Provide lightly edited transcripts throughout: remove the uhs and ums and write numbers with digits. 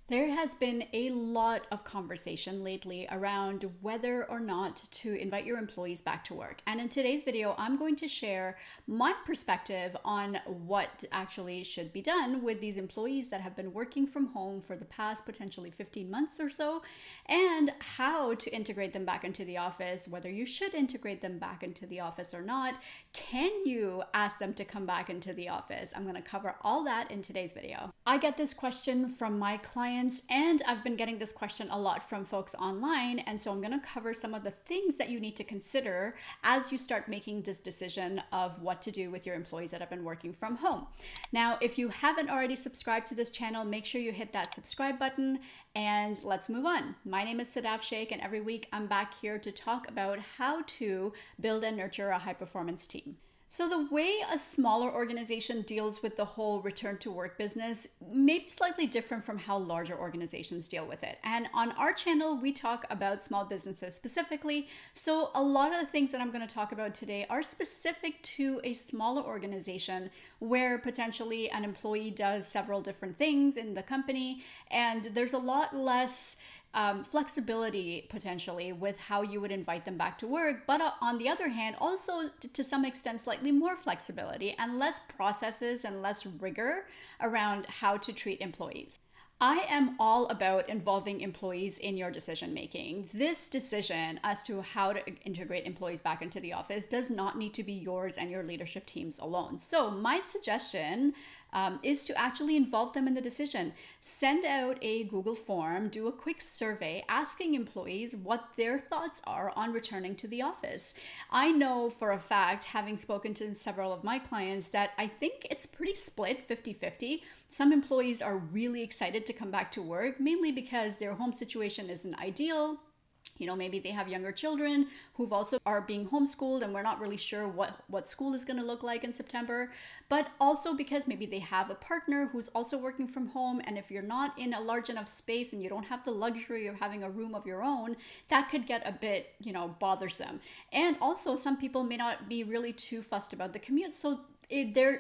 There has been a lot of conversation lately around whether or not to invite your employees back to work. And in today's video, I'm going to share my perspective on what actually should be done with these employees that have been working from home for the past potentially 15 months or so, and how to integrate them back into the office, whether you should integrate them back into the office or not. Can you ask them to come back into the office? I'm going to cover all that in today's video. I get this question from my clients, and I've been getting this question a lot from folks online. And so I'm going to cover some of the things that you need to consider as you start making this decision of what to do with your employees that have been working from home. Now, if you haven't already subscribed to this channel, make sure you hit that subscribe button and let's move on. My name is Sadaf Sheikh, and every week I'm back here to talk about how to build and nurture a high performance team. So the way a smaller organization deals with the whole return to work business may be slightly different from how larger organizations deal with it. And on our channel, we talk about small businesses specifically. So a lot of the things that I'm going to talk about today are specific to a smaller organization where potentially an employee does several different things in the company, and there's a lot less flexibility potentially with how you would invite them back to work. But on the other hand, also to some extent, slightly more flexibility and less processes and less rigor around how to treat employees. I am all about involving employees in your decision making. This decision as to how to integrate employees back into the office does not need to be yours and your leadership teams alone. So my suggestion is to actually involve them in the decision. Send out a Google form, do a quick survey asking employees what their thoughts are on returning to the office. I know for a fact, having spoken to several of my clients, that I think it's pretty split 50-50. Some employees are really excited to come back to work, mainly because their home situation isn't ideal. You know, maybe they have younger children who've also are being homeschooled, and we're not really sure what school is going to look like in September, but also because maybe they have a partner who's also working from home. And if you're not in a large enough space and you don't have the luxury of having a room of your own, that could get a bit, bothersome. And also some people may not be really too fussed about the commute. So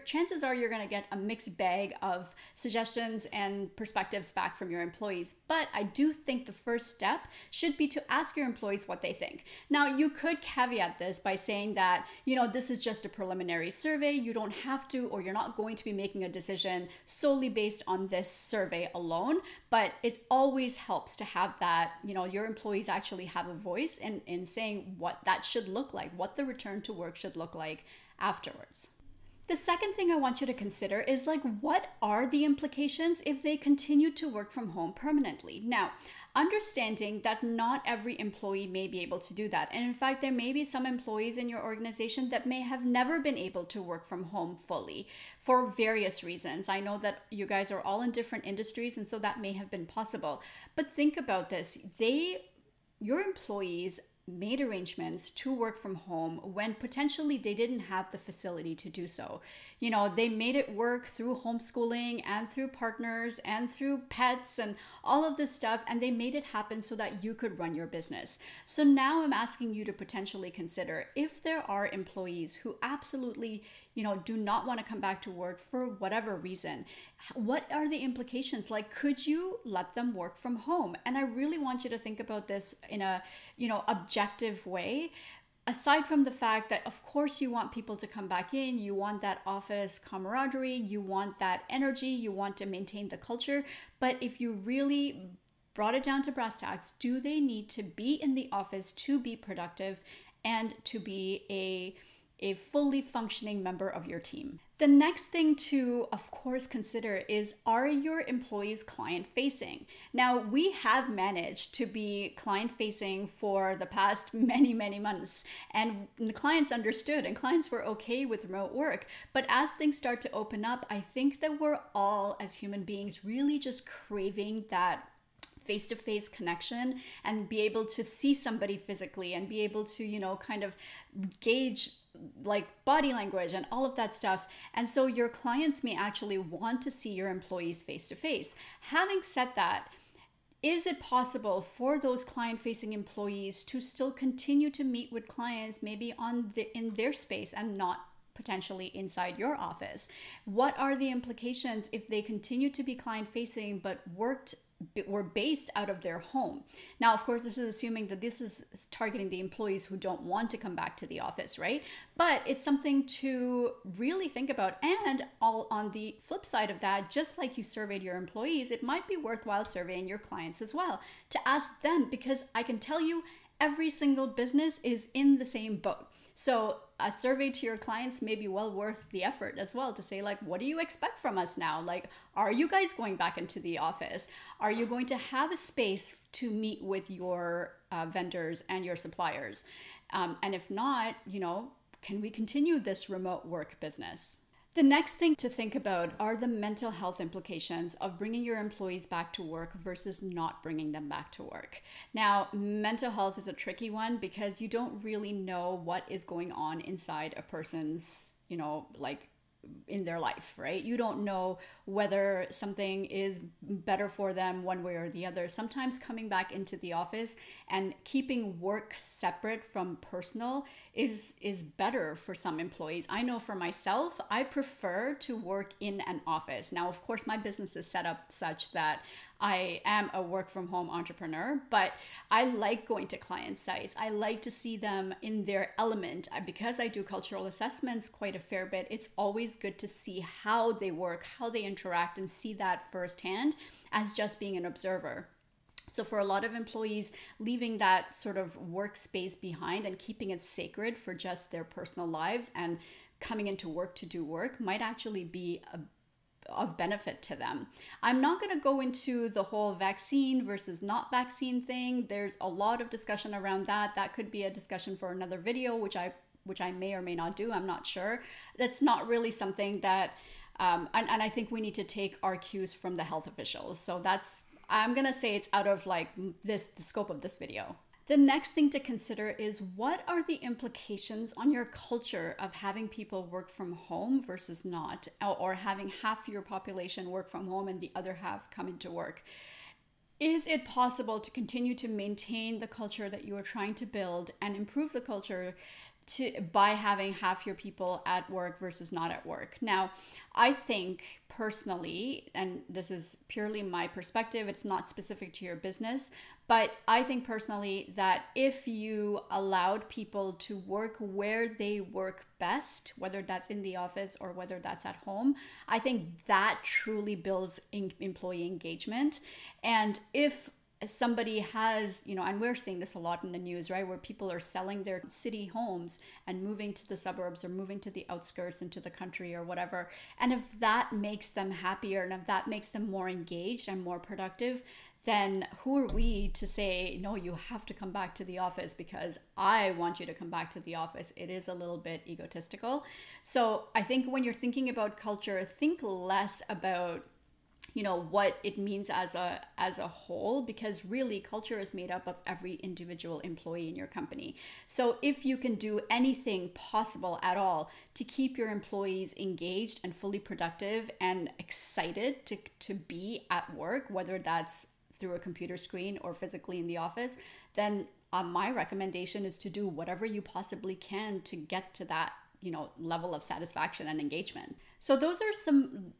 chances are you're going to get a mixed bag of suggestions and perspectives back from your employees. But I do think the first step should be to ask your employees what they think. Now, you could caveat this by saying that, this is just a preliminary survey. You don't have to, or you're not going to be making a decision solely based on this survey alone. But it always helps to have that, your employees actually have a voice in saying what that should look like, what the return to work should look like afterwards. The second thing I want you to consider is what are the implications if they continue to work from home permanently? Now, understanding that not every employee may be able to do that. And in fact, there may be some employees in your organization that may have never been able to work from home fully for various reasons. I know that you guys are all in different industries, and so that may have been possible. But think about this. Your employees made arrangements to work from home when potentially they didn't have the facility to do so. They made it work through homeschooling and through partners and through pets and all of this stuff, and they made it happen so that you could run your business. So now I'm asking you to potentially consider, if there are employees who absolutely do not want to come back to work for whatever reason, what are the implications? Could you let them work from home? And I really want you to think about this in a, objective way. Aside from the fact that, of course, you want people to come back in, you want that office camaraderie, you want that energy, you want to maintain the culture. But if you really brought it down to brass tacks, do they need to be in the office to be productive and to be a fully functioning member of your team? The next thing to, of course, consider is, are your employees client facing? Now, we have managed to be client facing for the past many, many months, and the clients understood and clients were okay with remote work. But as things start to open up, I think that we're all, as human beings, really just craving that face-to-face connection and be able to see somebody physically and be able to, kind of gauge body language and all of that stuff. And so your clients may actually want to see your employees face-to-face. Having said that, is it possible for those client-facing employees to still continue to meet with clients maybe in their space and not potentially inside your office? What are the implications if they continue to be client-facing but worked were based out of their home. Now, of course, this is assuming that this is targeting the employees who don't want to come back to the office, right? But it's something to really think about. And all on the flip side of that, just like you surveyed your employees, it might be worthwhile surveying your clients as well to ask them, because I can tell you every single business is in the same boat. So a survey to your clients may be well worth the effort as well, to say, like, what do you expect from us now? Like, are you guys going back into the office? Are you going to have a space to meet with your vendors and your suppliers? And if not, can we continue this remote work business? The next thing to think about are the mental health implications of bringing your employees back to work versus not bringing them back to work. Now, mental health is a tricky one because you don't really know what is going on inside a person's, like in their life, right? You don't know whether something is better for them one way or the other. Sometimes coming back into the office and keeping work separate from personal is better for some employees. I know for myself, I prefer to work in an office. Now, of course, my business is set up such that I am a work from home entrepreneur, but I like going to client sites. I like to see them in their element. Because I do cultural assessments quite a fair bit, it's always good to see how they work, how they interact, and see that firsthand as just being an observer. So for a lot of employees, leaving that sort of workspace behind and keeping it sacred for just their personal lives and coming into work to do work might actually be of benefit to them. I'm not going to go into the whole vaccine versus not vaccine thing. There's a lot of discussion around that. That could be a discussion for another video, which I may or may not do. I'm not sure. That's not really something that, and I think we need to take our cues from the health officials. So I'm going to say it's out of the scope of this video. The next thing to consider is, what are the implications on your culture of having people work from home versus not, or having half your population work from home and the other half come into work? Is it possible to continue to maintain the culture that you are trying to build and improve the culture by having half your people at work versus not at work? Now, I think personally, and this is purely my perspective, it's not specific to your business, but I think personally that if you allowed people to work where they work best, whether that's in the office or whether that's at home, I think that truly builds employee engagement. And if somebody has, and we're seeing this a lot in the news, right, where people are selling their city homes and moving to the suburbs or moving to the outskirts into the country or whatever. And if that makes them happier and if that makes them more engaged and more productive, then who are we to say, no, you have to come back to the office because I want you to come back to the office? It is a little bit egotistical. So I think when you're thinking about culture, think less about what it means as a whole, because really culture is made up of every individual employee in your company. So if you can do anything possible at all to keep your employees engaged and fully productive and excited to be at work, whether that's through a computer screen or physically in the office, then my recommendation is to do whatever you possibly can to get to that level of satisfaction and engagement. So those are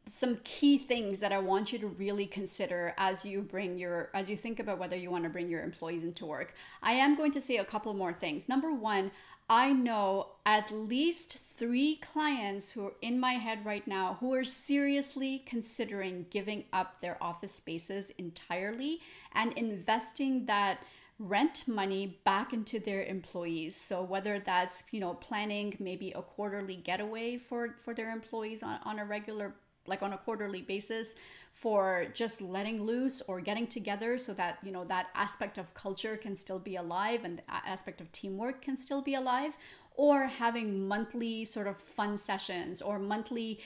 some key things that I want you to really consider as you think about whether you want to bring your employees into work. I am going to say a couple more things. Number one, I know at least 3 clients who are in my head right now who are seriously considering giving up their office spaces entirely and investing that rent money back into their employees. So whether that's, planning maybe a quarterly getaway for their employees on a regular, on a quarterly basis, for just letting loose or getting together so that, that aspect of culture can still be alive and aspect of teamwork can still be alive, or having monthly sort of fun sessions or monthly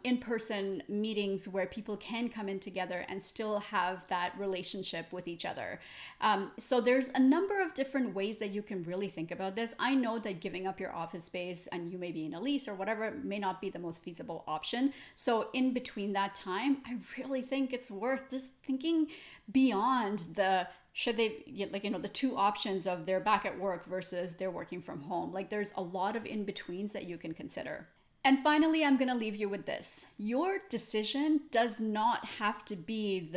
in-person meetings where people can come in together and still have that relationship with each other. So there's a number of different ways that you can really think about this. I know that giving up your office space, and you may be in a lease or whatever, may not be the most feasible option. So in between that time, I really think it's worth just thinking beyond should they get the 2 options of they're back at work versus they're working from home. There's a lot of in-betweens that you can consider. And finally, I'm going to leave you with this. Your decision does not have to be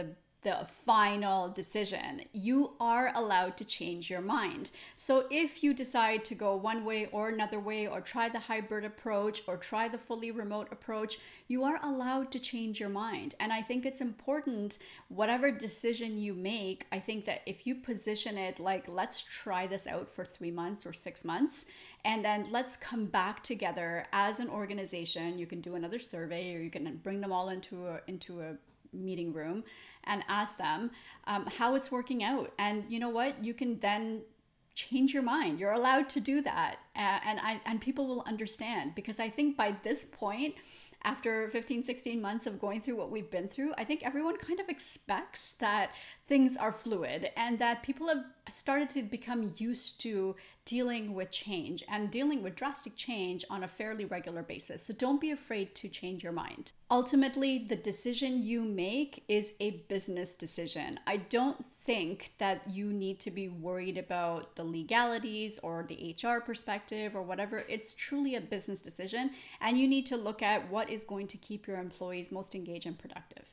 the final decision. You are allowed to change your mind. So if you decide to go one way or another way, or try the hybrid approach, or try the fully remote approach, you are allowed to change your mind. And I think it's important, whatever decision you make, I think that if you position it like, let's try this out for 3 months or 6 months, and then let's come back together as an organization. You can do another survey, or you can bring them all into a meeting room and ask them how it's working out. And you know what? You can then change your mind. You're allowed to do that. And people will understand, because I think by this point, after 15, 16 months of going through what we've been through, I think everyone kind of expects that things are fluid, and that people have started to become used to dealing with change and dealing with drastic change on a fairly regular basis. So don't be afraid to change your mind. Ultimately, the decision you make is a business decision. I don't think that you need to be worried about the legalities or the HR perspective or whatever. It's truly a business decision, and you need to look at what is going to keep your employees most engaged and productive.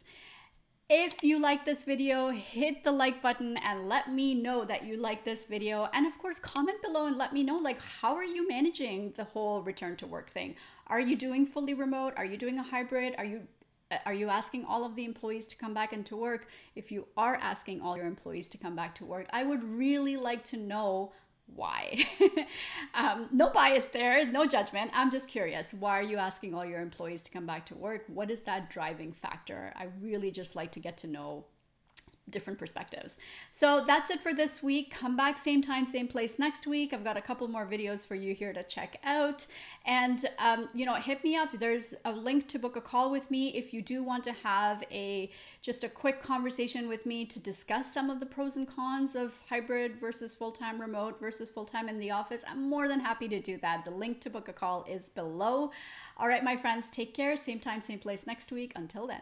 If you like this video, hit the like button and let me know that you like this video. And of course, comment below and let me know, like, how are you managing the whole return to work thing? Are you doing fully remote? Are you doing a hybrid? Are you asking all of the employees to come back into work? If you are asking all your employees to come back to work, I would really like to know why. No bias there, no judgment. I'm just curious. Why are you asking all your employees to come back to work? What is that driving factor? I really just like to get to know different perspectives. So that's it for this week. Come back same time, same place next week. I've got a couple more videos for you here to check out. And, hit me up. There's a link to book a call with me if you do want to have just a quick conversation with me to discuss some of the pros and cons of hybrid versus full-time remote versus full-time in the office. I'm more than happy to do that. The link to book a call is below. All right, my friends, take care. Same time, same place next week. Until then.